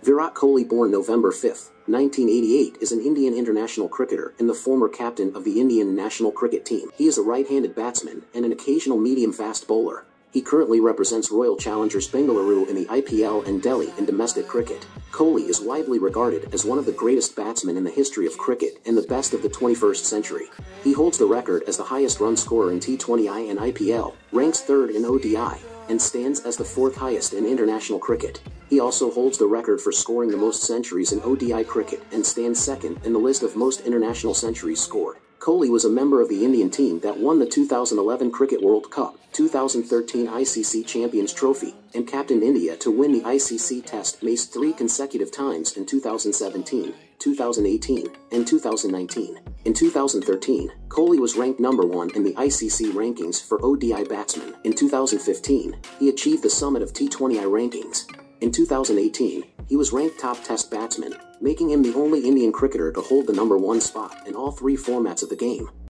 Virat Kohli, born November 5, 1988, is an Indian international cricketer and the former captain of the Indian national cricket team. He is a right-handed batsman and an occasional medium-fast bowler. He currently represents Royal Challengers Bengaluru in the IPL and Delhi in domestic cricket. Kohli is widely regarded as one of the greatest batsmen in the history of cricket and the best of the 21st century. He holds the record as the highest run scorer in T20I and IPL, ranks third in ODI, and stands as the fourth highest in international cricket. He also holds the record for scoring the most centuries in ODI cricket and stands second in the list of most international centuries scored. Kohli was a member of the Indian team that won the 2011 Cricket World Cup, 2013 ICC Champions Trophy, and captained India to win the ICC Test match 3 consecutive times in 2017, 2018, and 2019. In 2013, Kohli was ranked number 1 in the ICC rankings for ODI batsmen. In 2015, he achieved the summit of T20I rankings. In 2018, he was ranked top Test batsman, making him the only Indian cricketer to hold the number 1 spot in all 3 formats of the game.